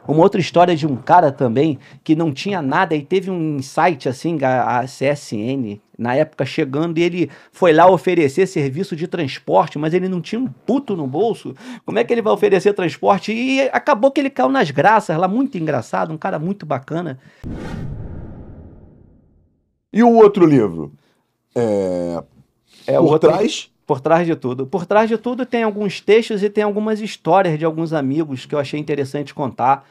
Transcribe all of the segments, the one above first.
Uma outra história de um cara também que não tinha nada e teve um insight assim, a CSN, na época chegando, e ele foi lá oferecer serviço de transporte, mas ele não tinha um puto no bolso. Como é que ele vai oferecer transporte? E acabou que ele caiu nas graças lá, muito engraçado, um cara muito bacana. E o outro livro? O outro, Por Trás de Tudo. Por Trás de Tudo tem alguns textos e tem algumas histórias de alguns amigos que eu achei interessante contar.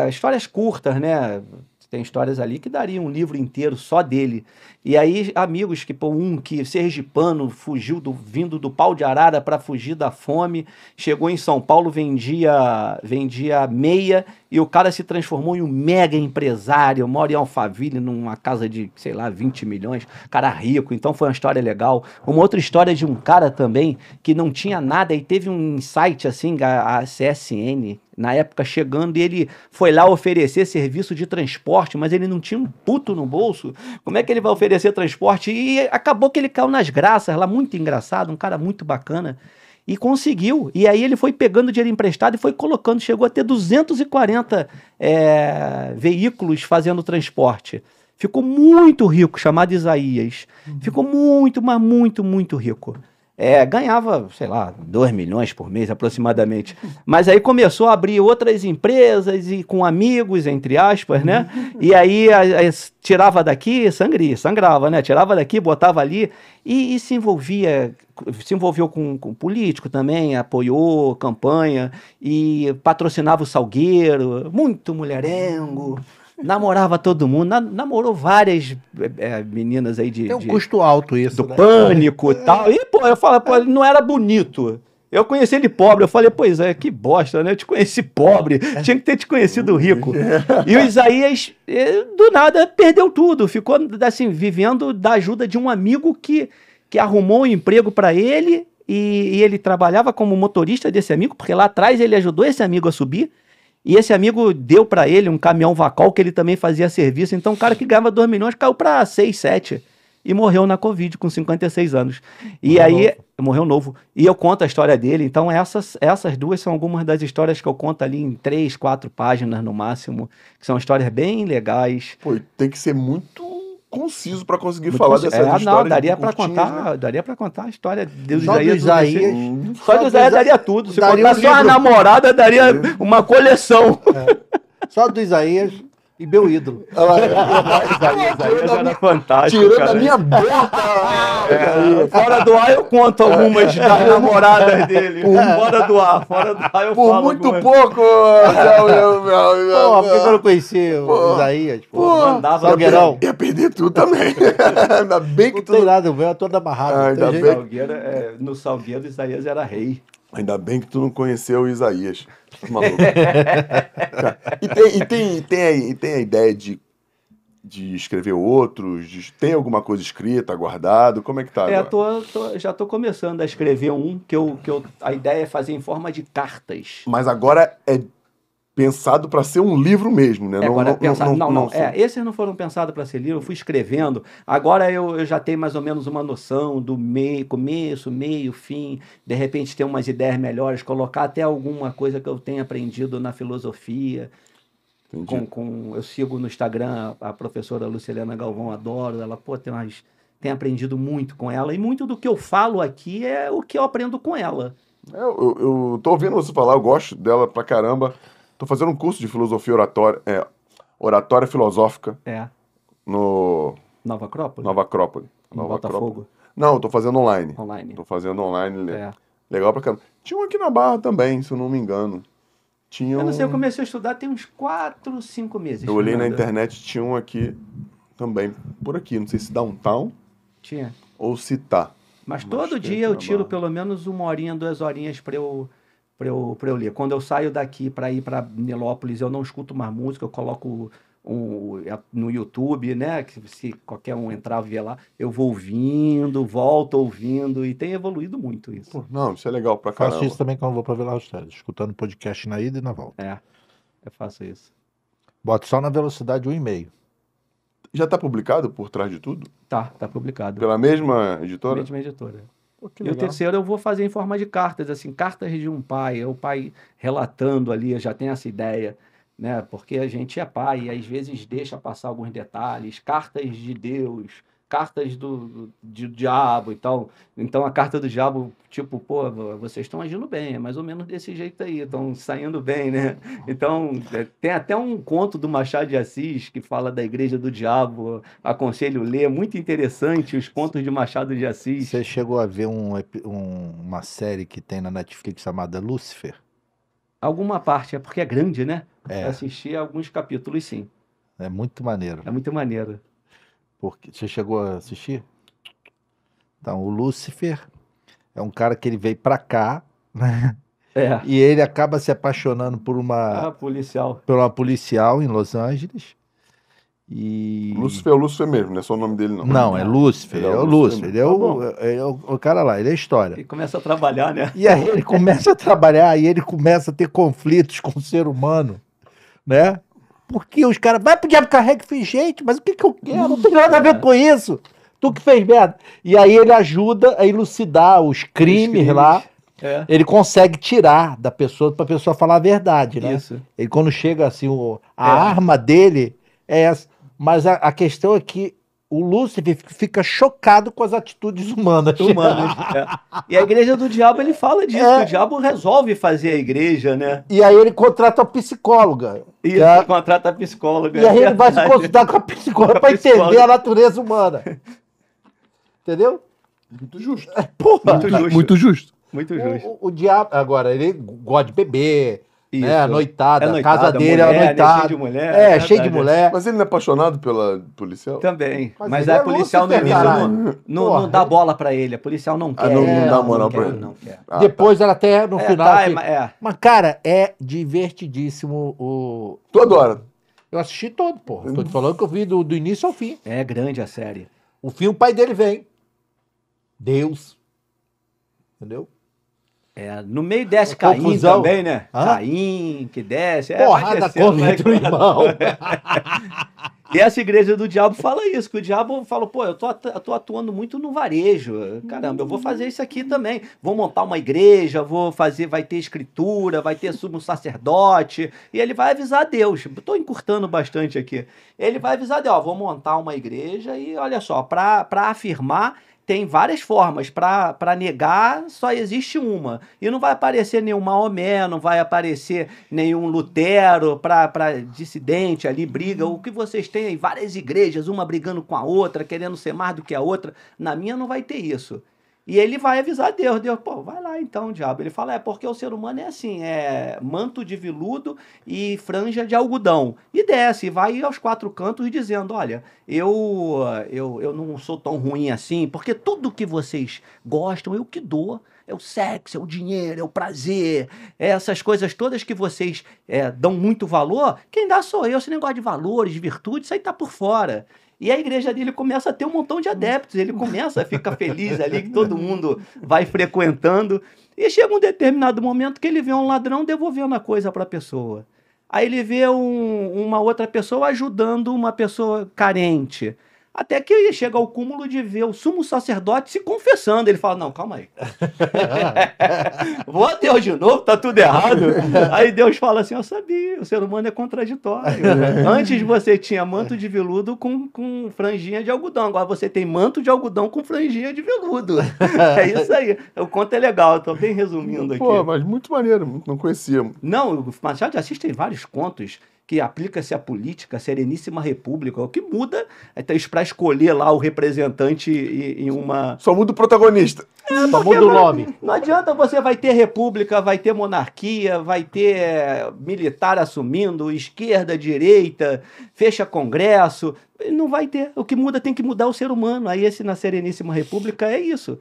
Histórias curtas, né? Tem histórias ali que daria um livro inteiro só dele. E aí, amigos que, pô, um que sergipano fugiu vindo do Pau de Arara para fugir da fome, chegou em São Paulo, vendia meia, e o cara se transformou em um mega empresário, mora em Alphaville, numa casa de, sei lá, 20 milhões, cara rico, então foi uma história legal. Uma outra história de um cara também que não tinha nada e teve um insight, assim, a CSN, na época chegando, e ele foi lá oferecer serviço de transporte, mas ele não tinha um puto no bolso. Como é que ele vai oferecer transporte? E acabou que ele caiu nas graças lá, muito engraçado, um cara muito bacana. E conseguiu. E aí ele foi pegando dinheiro emprestado e foi colocando. Chegou a ter 240 veículos fazendo transporte. Ficou muito rico, chamado Isaías. Ficou muito, mas muito, muito rico. Ganhava, sei lá, 2 milhões por mês aproximadamente. Mas aí começou a abrir outras empresas e com amigos, entre aspas, né? E aí tirava daqui, sangrava, né? Tirava daqui, botava ali e se envolveu com político também, apoiou campanha e patrocinava o Salgueiro, muito mulherengo. Namorava todo mundo, namorou várias meninas aí Tem um custo alto isso, do Pânico e tal. E, pô, eu falo, pô, ele não era bonito. Eu conheci ele pobre, eu falei, pois é, que bosta, né? Eu te conheci pobre, tinha que ter te conhecido rico. E o Isaías, do nada, perdeu tudo, ficou, assim, vivendo da ajuda de um amigo que arrumou um emprego para ele e ele trabalhava como motorista desse amigo, porque lá atrás ele ajudou esse amigo a subir. E esse amigo deu para ele um caminhão Vacol que ele também fazia serviço. Então o cara que ganhava 2 milhões caiu para 6, 7 e morreu na Covid com 56 anos. E aí, morreu novo. E eu conto a história dele. Então essas duas são algumas das histórias que eu conto ali em 3, 4 páginas no máximo, que são histórias bem legais. Pô, tem que ser muito conciso para conseguir falar dessas histórias. Não, daria para contar, né? Daria para contar a história do Isaías. Só do Isaías daria tudo. Se contar só a namorada, daria uma coleção. Só do Isaías e meu ídolo. Isaías era fantástico. Tirando a minha boca! Fora do ar eu conto algumas das namoradas dele. Fora do ar eu por falo. Por muito algumas. pouco! Pô, por que eu não conhecia o Isaías? Mandava Salgueirão. Ia perder tudo também. Ainda bem que não tem nada, o meu é todo amarrado. Ainda bem. No Salgueiro, Isaías era rei. Ainda bem que tu não conheceu o Isaías. Maluco. E tem a ideia de escrever outros? Tem alguma coisa escrita, guardado? Como é que tá agora? Já tô começando a escrever um a ideia é fazer em forma de cartas. Mas agora é pensado para ser um livro mesmo, né? Esses não foram pensados para ser livro, eu fui escrevendo. Agora eu já tenho mais ou menos uma noção do começo, meio, fim. De repente ter umas ideias melhores, colocar até alguma coisa que eu tenha aprendido na filosofia. Eu sigo no Instagram a professora Lucilena Galvão, adoro. Ela, tem aprendido muito com ela. E muito do que eu falo aqui é o que eu aprendo com ela. Eu tô ouvindo você falar, eu gosto dela pra caramba. Tô fazendo um curso de filosofia oratória filosófica. No Nova Acrópole? Nova Acrópole. Botafogo? Não, eu tô fazendo online. Tô fazendo online. Legal pra caramba. Tinha um aqui na Barra também, se eu não me engano. Eu não sei, eu comecei a estudar tem uns 4, 5 meses. Eu olhei na internet, tinha um aqui também, por aqui. Não sei se Downtown. Tinha. Ou se tá. Mas todo dia eu tiro pelo menos 1 horinha, 2 horinhas pra eu ler. Quando eu saio daqui para ir para Nilópolis, eu não escuto mais música, eu coloco no YouTube, né? Que se qualquer um entrar e ver lá, eu vou ouvindo, volto ouvindo, e tem evoluído muito isso. Pô, não, isso é legal pra caramba. Faço isso também quando vou pra Vila Austrália, escutando podcast na ida e na volta. Eu faço isso. Boto só na velocidade 1,5. Já tá publicado Por Trás de Tudo? Tá Pela mesma editora? Pela mesma editora. Pô, E o terceiro eu vou fazer em forma de cartas, assim, cartas de um pai, é o pai relatando ali, eu já tenho essa ideia. né? Porque a gente é pai e às vezes deixa passar alguns detalhes, cartas de Deus, cartas do diabo e tal. Então a carta do diabo, tipo, pô, vocês estão agindo bem, é mais ou menos desse jeito aí, estão saindo bem, né? Então tem até um conto do Machado de Assis que fala da igreja do diabo, aconselho ler, é muito interessante os contos de Machado de Assis. Você chegou a ver uma série que tem na Netflix chamada Lúcifer? Alguma parte, é porque é grande, né? É. Eu assisti alguns capítulos, sim. É muito maneiro. É muito maneiro. Porque você chegou a assistir? Então, o Lúcifer é um cara que ele veio pra cá, né? É. E ele acaba se apaixonando por uma policial em Los Angeles. E... Lúcifer é o Lúcifer mesmo, não é só o nome dele, não. Não, é Lúcifer. Ele É o Lúcifer. Ele é Tá o cara lá, ele é a história. E começa a trabalhar, né? E aí ele começa a trabalhar e ele começa a ter conflitos com o ser humano, né? Porque os caras, vai pro diabo, carrega e fez, gente, mas o que eu quero? Não tem nada a ver com isso. Tu que fez merda. E aí ele ajuda a elucidar os crimes lá. É. Ele consegue tirar da pessoa pra pessoa falar a verdade, né? Isso. Ele quando chega assim, a arma dele é essa. Mas a questão é que o Lúcifer fica chocado com as atitudes humanas. É. E a igreja do diabo, ele fala disso, que o diabo resolve fazer a igreja, né? E aí ele contrata a psicóloga. Isso, contrata a psicóloga. E aí ele vai se consultar com a psicóloga para entender a natureza humana. Entendeu? Muito justo. Porra, muito justo. Muito justo. O diabo, agora, ele gosta de beber, né? A noitada, a casa dele mulher, é a noitada. Né? Cheio de mulher. Cheio de mulher. Mas ele não é apaixonado pela policial? Também. Mas a policial no início não dá bola pra ele. A policial não quer. Não dá moral pra ele. Não quer. Depois ela até, no final... Tá, Mas, cara, é divertidíssimo o... Tu adora. Eu assisti todo, porra. Tô te falando que eu vi do início ao fim. É grande a série. O fim, o pai dele vem. Deus. Entendeu? No meio desce Caim também, né? Caim, que desce. Porrada contra o irmão. E essa igreja do diabo fala isso, que o diabo fala, pô, eu tô atuando muito no varejo. Caramba, eu vou fazer isso aqui também. Vou montar uma igreja, vai ter escritura, vai ter sumo sacerdote. E ele vai avisar Deus. Tô encurtando bastante aqui. Ele vai avisar Deus, vou montar uma igreja e olha só, para afirmar tem várias formas. Para negar, só existe uma. E não vai aparecer nenhum Maomé, não vai aparecer nenhum Lutero para dissidente ali, briga. O que vocês têm aí? Várias igrejas, uma brigando com a outra, querendo ser mais do que a outra. Na minha não vai ter isso. E ele vai avisar Deus. Deus, pô, vai lá então, diabo. Ele fala, porque o ser humano é assim, é manto de veludo e franja de algodão. E desce, vai aos quatro cantos dizendo, olha, eu não sou tão ruim assim, porque tudo que vocês gostam, eu que dou. É o sexo, é o dinheiro, é o prazer, essas coisas todas que vocês dão muito valor, quem dá sou eu. Esse negócio de valores, de virtudes, isso aí tá por fora. E a igreja dele começa a ter um montão de adeptos, ele começa a ficar feliz ali, que todo mundo vai frequentando. E chega um determinado momento que ele vê um ladrão devolvendo a coisa para a pessoa. Aí ele vê uma outra pessoa ajudando uma pessoa carente. Até que ele chega ao cúmulo de ver o sumo sacerdote se confessando. Ele fala, não, calma aí. Vou a Deus de novo, tá tudo errado. Aí Deus fala assim, eu sabia, o ser humano é contraditório. Antes você tinha manto de veludo com franjinha de algodão. Agora você tem manto de algodão com franjinha de veludo. É isso aí. O conto é legal, eu tô bem resumindo aqui. Pô, mas muito maneiro, não conhecia. Não, o Machado de Assis tem vários contos que aplica-se à política, a Sereníssima República, o que muda para escolher lá o representante em uma... Só muda o protagonista. Só muda o nome. Não adianta, você vai ter república, vai ter monarquia, vai ter militar assumindo, esquerda, direita, fecha congresso, não vai ter. O que muda tem que mudar o ser humano. Aí esse na Sereníssima República é isso.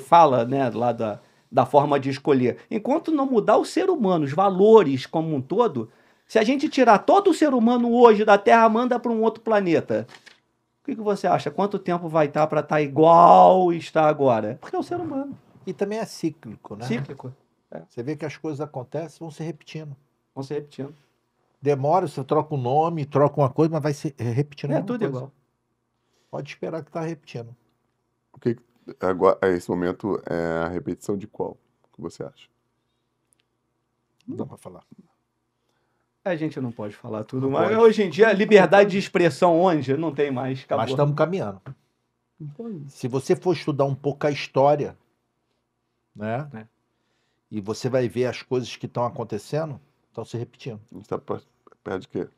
Fala, né, lá da forma de escolher. Enquanto não mudar o ser humano, os valores como um todo... Se a gente tirar todo o ser humano hoje da Terra, manda para um outro planeta, o que você acha? Quanto tempo vai estar para estar igual está agora? Porque é o ser humano. E também é cíclico, né? Cíclico. Você vê que as coisas acontecem, vão se repetindo. Vão se repetindo. Demora, você troca um nome, troca uma coisa, mas vai se repetindo. É tudo igual. Pode esperar que está repetindo. O que agora, a esse momento, é a repetição de qual? O que você acha? Não dá para falar. A gente não pode falar tudo, mas hoje em dia, liberdade de expressão onde? Não tem mais, acabou. Mas estamos caminhando. Se você for estudar um pouco a história, né? É. E você vai ver as coisas que estão acontecendo, estão se repetindo. A gente está perto de quê?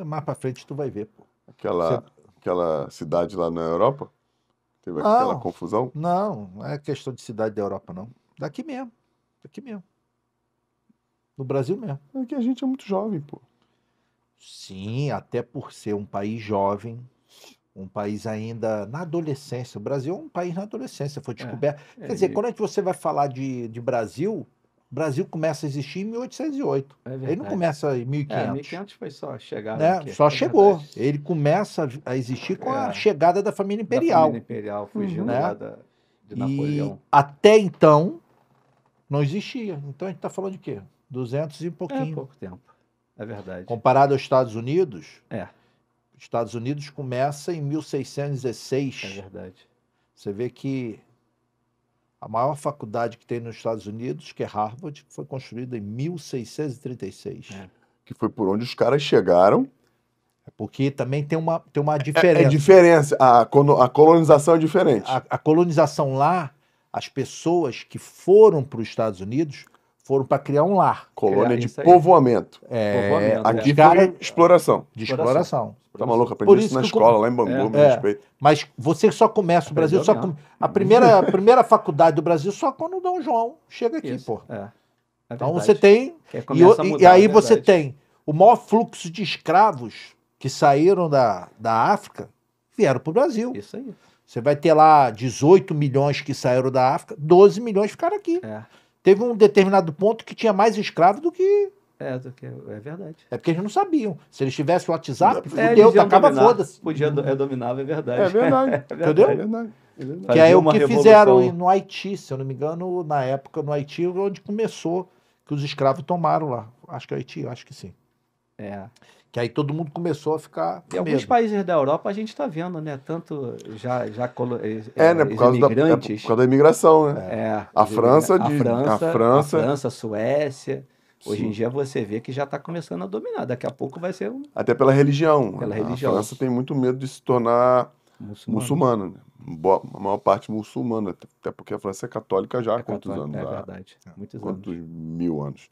Mais pra frente tu vai ver, pô. Aquela cidade lá na Europa? Teve aquela confusão? Não é questão de cidade da Europa, não. Daqui mesmo. No Brasil mesmo. É que a gente é muito jovem, pô. Sim, até por ser um país jovem, um país ainda na adolescência. O Brasil é um país na adolescência, foi descoberto. Quer dizer, quando é que você vai falar de Brasil, o Brasil começa a existir em 1808. Ele não começa em 1500. 1500 foi só chegar. Né? Só chegou. Verdade. Ele começa a existir com a chegada da família imperial. Da família imperial, fugindo lá de Napoleão. E até então, não existia. Então a gente está falando de quê? 200 e pouquinho. Pouco tempo. É verdade. Comparado aos Estados Unidos, os Estados Unidos começa em 1616. É verdade. Você vê que a maior faculdade que tem nos Estados Unidos, que é Harvard, foi construída em 1636. Que foi por onde os caras chegaram. Porque também tem uma diferença. É diferença. A colonização é diferente. A colonização lá, as pessoas que foram para os Estados Unidos foram para criar um lar. Colônia de povoamento. Aqui foi exploração. De exploração. Tá maluco? Aprendi isso na escola, lá em Bangu, me respeito. Mas você só começa o Brasil, a primeira faculdade do Brasil só quando o Dom João chega aqui, pô. Então você tem... E aí você tem o maior fluxo de escravos que saíram da África, vieram para o Brasil. Isso aí. Você vai ter lá 18 milhões que saíram da África, 12 milhões ficaram aqui. Teve um determinado ponto que tinha mais escravos do que... É verdade. É porque eles não sabiam. Se eles tivessem o WhatsApp, fudeu, tacava foda-se. Dominava, é verdade. É verdade. Entendeu? É verdade. Que é o que fizeram no Haiti, se eu não me engano, na época no Haiti, onde começou, que os escravos tomaram lá. Acho que é Haiti, acho que sim. Que aí todo mundo começou a ficar com medo. Alguns países da Europa a gente está vendo, né? Tanto já né? Por causa imigrantes. Por causa da imigração, né? A França, a Suécia. Hoje em dia você vê que já está começando a dominar. Daqui a pouco vai ser Até pela religião. A França tem muito medo de se tornar muçulmana, né? A maior parte muçulmana. Até porque a França é católica já há quantos anos? É verdade. Muitos anos. Quantos 1000 anos.